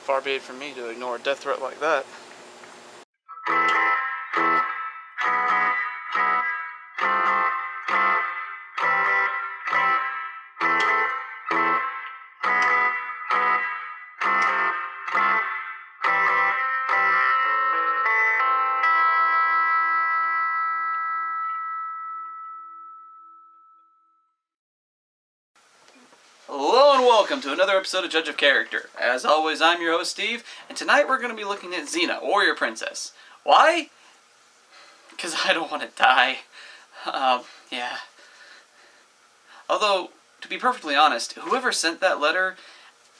Far be it from me to ignore a death threat like that. Hello and welcome to another episode of Judge of Character. As always, I'm your host, Steve, and tonight we're going to be looking at Xena, Warrior Princess. Why? Because I don't want to die. Yeah. Although, to be perfectly honest, whoever sent that letter,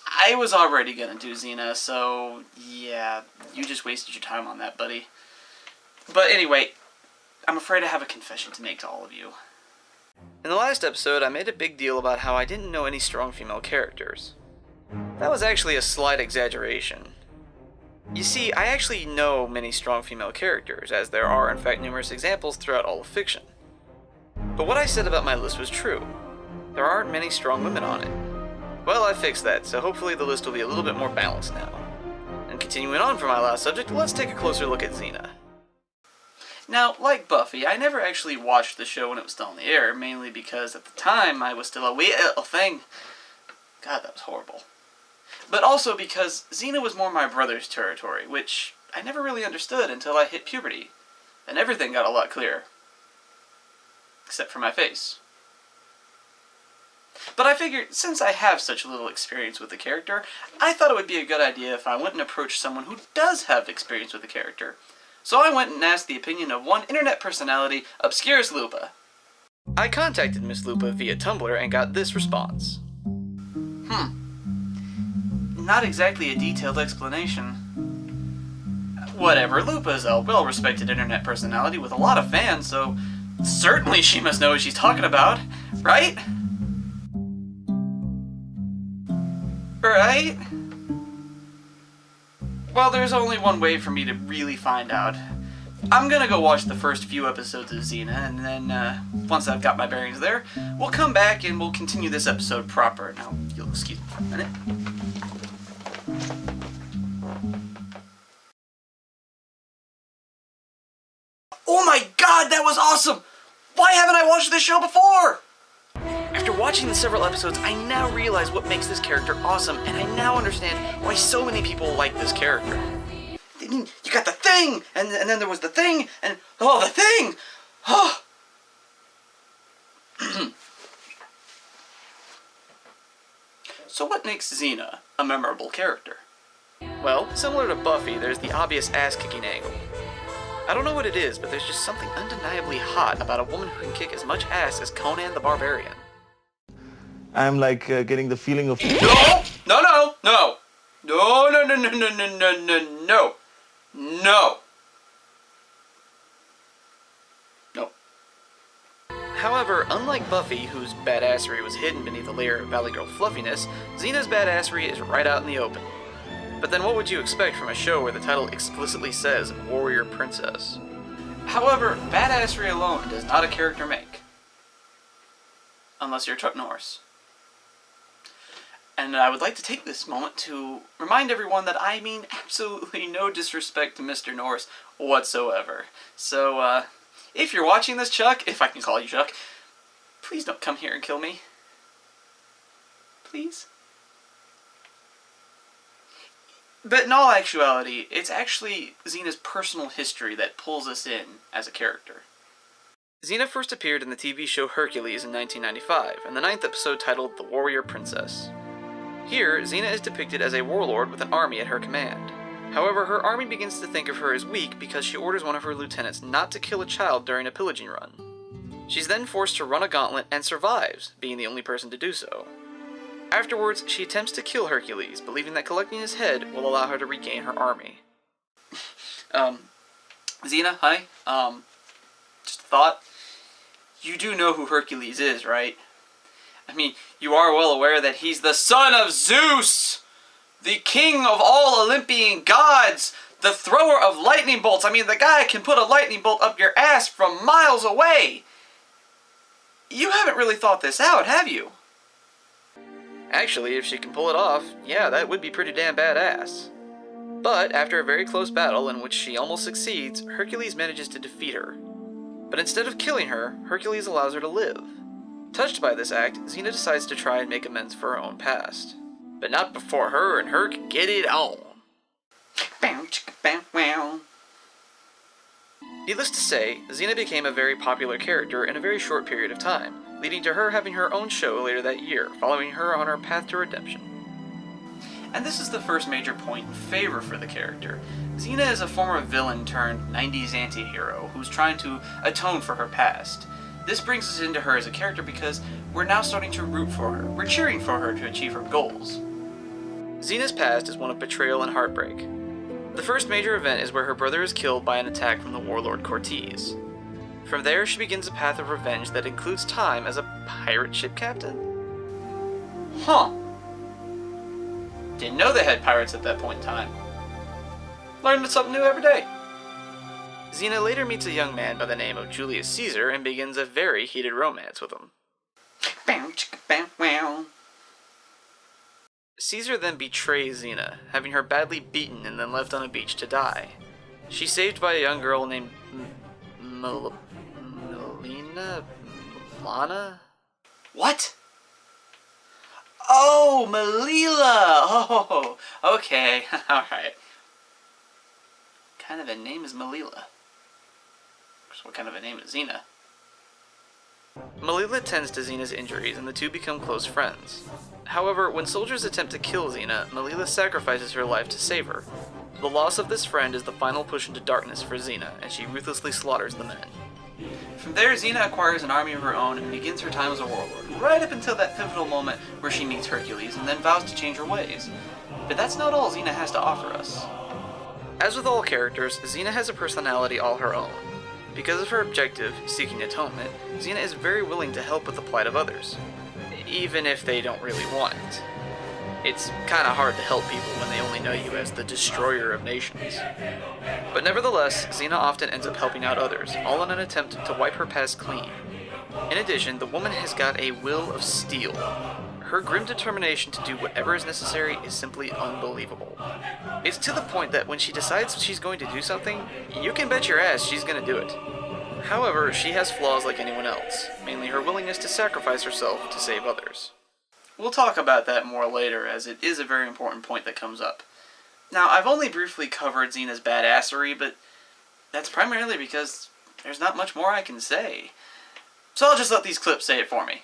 I was already going to do Xena, so yeah, you just wasted your time on that, buddy. But anyway, I'm afraid I have a confession to make to all of you. In the last episode, I made a big deal about how I didn't know any strong female characters. That was actually a slight exaggeration. You see, I actually know many strong female characters, as there are in fact numerous examples throughout all of fiction. But what I said about my list was true. There aren't many strong women on it. Well, I fixed that, so hopefully the list will be a little bit more balanced now. And continuing on from my last subject, let's take a closer look at Xena. Now, like Buffy, I never actually watched the show when it was still on the air, mainly because at the time I was still a wee little thing. God, that was horrible. But also because Xena was more my brother's territory, which I never really understood until I hit puberty. Then everything got a lot clearer. Except for my face. But I figured, since I have such little experience with the character, I thought it would be a good idea if I went and approached someone who does have experience with the character. So I went and asked the opinion of one internet personality, Obscurus Lupa. I contacted Miss Lupa via Tumblr and got this response. Not exactly a detailed explanation. Whatever, Lupa's a well-respected internet personality with a lot of fans, so certainly she must know what she's talking about, right? Right? Well, there's only one way for me to really find out. I'm gonna go watch the first few episodes of Xena, and then, once I've got my bearings there, we'll come back and we'll continue this episode proper. Now, you'll excuse me for a minute. Oh my god, that was awesome! Why haven't I watched this show before? After watching the several episodes, I now realize what makes this character awesome, and I now understand why so many people like this character. You got the thing, and then there was the thing, and oh, the thing! Oh. So what makes Xena a memorable character? Well, similar to Buffy, there's the obvious ass-kicking angle. I don't know what it is, but there's just something undeniably hot about a woman who can kick as much ass as Conan the Barbarian. I'm like getting the feeling of... No! No, no, no! No, no, no, no, no, no, no, no, no! No! No. However, unlike Buffy, whose badassery was hidden beneath a layer of Valley Girl fluffiness, Xena's badassery is right out in the open. But then what would you expect from a show where the title explicitly says Warrior Princess? However, badassery alone does not a character make. Unless you're Chuck Norris. And I would like to take this moment to remind everyone that I mean absolutely no disrespect to Mr. Norris whatsoever. So, if you're watching this, Chuck, if I can call you Chuck, please don't come here and kill me. Please? But in all actuality, it's actually Xena's personal history that pulls us in as a character. Xena first appeared in the TV show Hercules in 1995, in the 9th episode titled The Warrior Princess. Here, Xena is depicted as a warlord with an army at her command. However, her army begins to think of her as weak because she orders one of her lieutenants not to kill a child during a pillaging run. She's then forced to run a gauntlet and survives, being the only person to do so. Afterwards, she attempts to kill Hercules, believing that collecting his head will allow her to regain her army. Xena, honey, just a thought. You do know who Hercules is, right? I mean, you are well aware that he's the son of Zeus! The king of all Olympian gods! The thrower of lightning bolts! I mean, the guy can put a lightning bolt up your ass from miles away! You haven't really thought this out, have you? Actually, if she can pull it off, yeah, that would be pretty damn badass. But after a very close battle in which she almost succeeds, Hercules manages to defeat her. But instead of killing her, Hercules allows her to live. Touched by this act, Xena decides to try and make amends for her own past. But not before her and Herc get it on. Needless to say, Xena became a very popular character in a very short period of time, leading to her having her own show later that year, following her on her path to redemption. And this is the first major point in favor for the character. Xena is a former villain turned 90s anti-hero who's trying to atone for her past. This brings us into her as a character because we're now starting to root for her. We're cheering for her to achieve her goals. Xena's past is one of betrayal and heartbreak. The first major event is where her brother is killed by an attack from the warlord Cortez. From there, she begins a path of revenge that includes time as a pirate ship captain. Huh. Didn't know they had pirates at that point in time. Learning something new every day. Xena later meets a young man by the name of Julius Caesar and begins a very heated romance with him. Caesar then betrays Xena, having her badly beaten and then left on a beach to die. She's saved by a young girl named Lana? What? Oh, Melila! Oh, okay, alright. What kind of a name is Melila? What kind of a name is Xena? Melila tends to Xena's injuries and the two become close friends. However, when soldiers attempt to kill Xena, Melila sacrifices her life to save her. The loss of this friend is the final push into darkness for Xena, and she ruthlessly slaughters the men. From there, Xena acquires an army of her own and begins her time as a warlord, right up until that pivotal moment where she meets Hercules and then vows to change her ways. But that's not all Xena has to offer us. As with all characters, Xena has a personality all her own. Because of her objective, seeking atonement, Xena is very willing to help with the plight of others, even if they don't really want it. It's kinda hard to help people when they only know you as the destroyer of nations. But nevertheless, Xena often ends up helping out others, all in an attempt to wipe her past clean. In addition, the woman has got a will of steel. Her grim determination to do whatever is necessary is simply unbelievable. It's to the point that when she decides she's going to do something, you can bet your ass she's gonna do it. However, she has flaws like anyone else, mainly her willingness to sacrifice herself to save others. We'll talk about that more later, as it is a very important point that comes up. Now, I've only briefly covered Xena's badassery, but that's primarily because there's not much more I can say. So I'll just let these clips say it for me.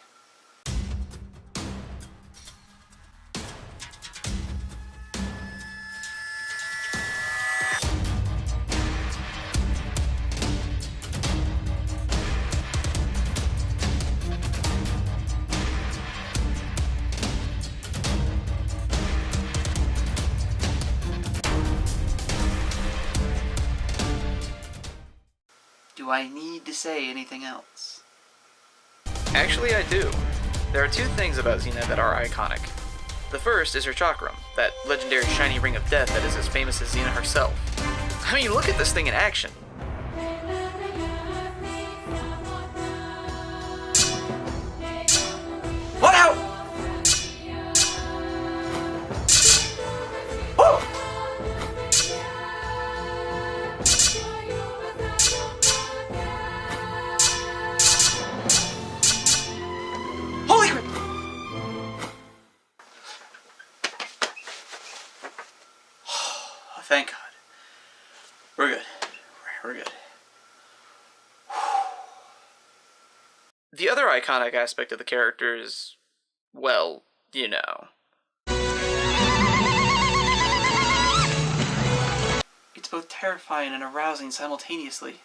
Do I need to say anything else? Actually, I do. There are two things about Xena that are iconic. The first is her chakram, that legendary shiny ring of death that is as famous as Xena herself. I mean, look at this thing in action. What out? Thank God. We're good. We're good. The other iconic aspect of the character is, well, you know. It's both terrifying and arousing simultaneously.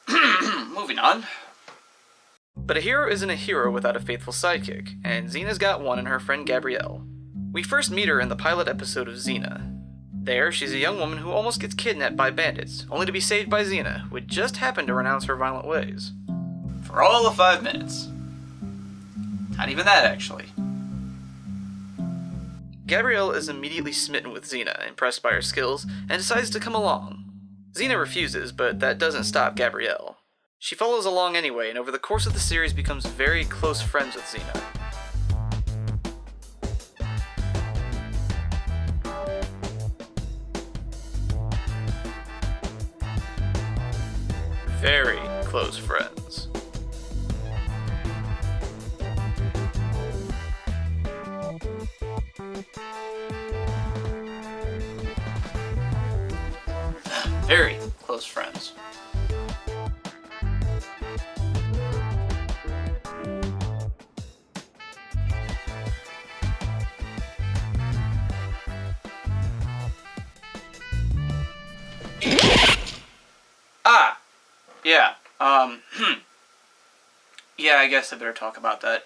Moving on. But a hero isn't a hero without a faithful sidekick, and Xena's got one in her friend Gabrielle. We first meet her in the pilot episode of Xena. There, she's a young woman who almost gets kidnapped by bandits, only to be saved by Xena, who had just happened to renounce her violent ways. For all of 5 minutes. Not even that, actually. Gabrielle is immediately smitten with Xena, impressed by her skills, and decides to come along. Xena refuses, but that doesn't stop Gabrielle. She follows along anyway, and over the course of the series becomes very close friends with Xena. very close friends. Very close friends. Yeah, yeah, I guess I better talk about that.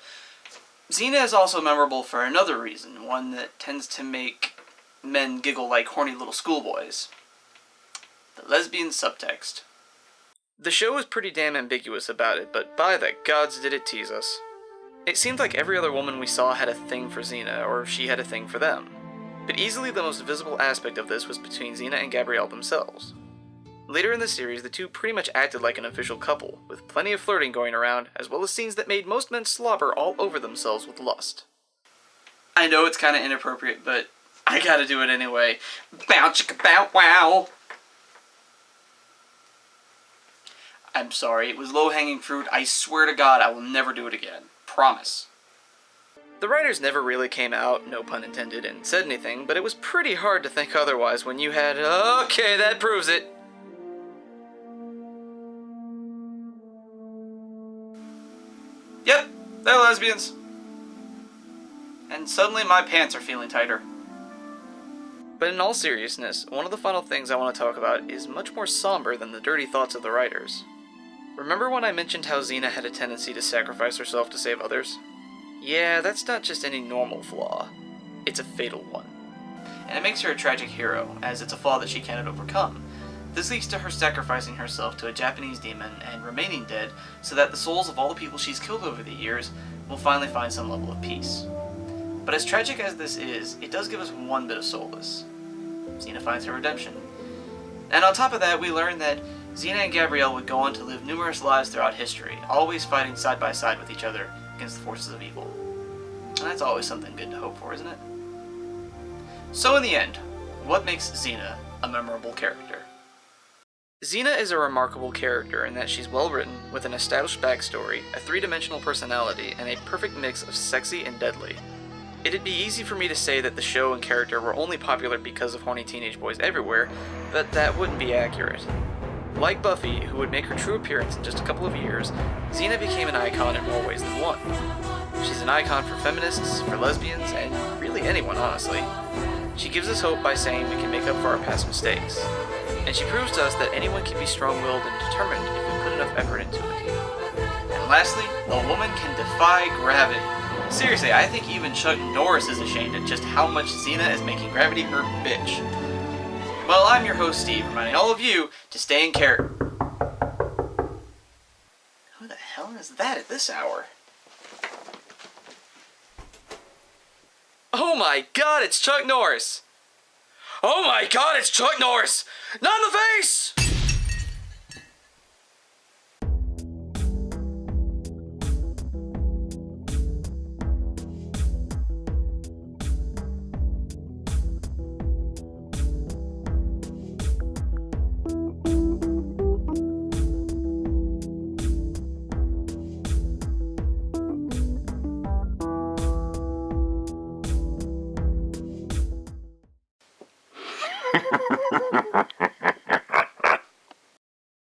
Xena is also memorable for another reason, one that tends to make men giggle like horny little schoolboys. The lesbian subtext. The show was pretty damn ambiguous about it, but by the gods did it tease us. It seemed like every other woman we saw had a thing for Xena, or she had a thing for them. But easily the most visible aspect of this was between Xena and Gabrielle themselves. Later in the series, the two pretty much acted like an official couple, with plenty of flirting going around, as well as scenes that made most men slobber all over themselves with lust. I know it's kinda inappropriate, but I gotta do it anyway. Bow chicka bow wow! I'm sorry, it was low-hanging fruit. I swear to God I will never do it again. Promise. The writers never really came out, no pun intended, and said anything, but it was pretty hard to think otherwise when you had, okay, that proves it. Yep, they're lesbians. And suddenly my pants are feeling tighter. But in all seriousness, one of the final things I want to talk about is much more somber than the dirty thoughts of the writers. Remember when I mentioned how Xena had a tendency to sacrifice herself to save others? Yeah, that's not just any normal flaw. It's a fatal one. And it makes her a tragic hero, as it's a flaw that she cannot overcome. This leads to her sacrificing herself to a Japanese demon and remaining dead so that the souls of all the people she's killed over the years will finally find some level of peace. But as tragic as this is, it does give us one bit of solace. Xena finds her redemption. And on top of that, we learn that Xena and Gabrielle would go on to live numerous lives throughout history, always fighting side by side with each other against the forces of evil. And that's always something good to hope for, isn't it? So in the end, what makes Xena a memorable character? Xena is a remarkable character in that she's well written, with an established backstory, a three-dimensional personality, and a perfect mix of sexy and deadly. It'd be easy for me to say that the show and character were only popular because of horny teenage boys everywhere, but that wouldn't be accurate. Like Buffy, who would make her true appearance in just a couple of years, Xena became an icon in more ways than one. She's an icon for feminists, for lesbians, and really anyone, honestly. She gives us hope by saying we can make up for our past mistakes. And she proves to us that anyone can be strong-willed and determined if we put enough effort into it. And lastly, a woman can defy gravity. Seriously, I think even Chuck Norris is ashamed at just how much Xena is making gravity her bitch. Well, I'm your host, Steve, reminding all of you to stay in character. Who the hell is that at this hour? Oh my god, it's Chuck Norris! Oh my god, it's Chuck Norris! Not in the face!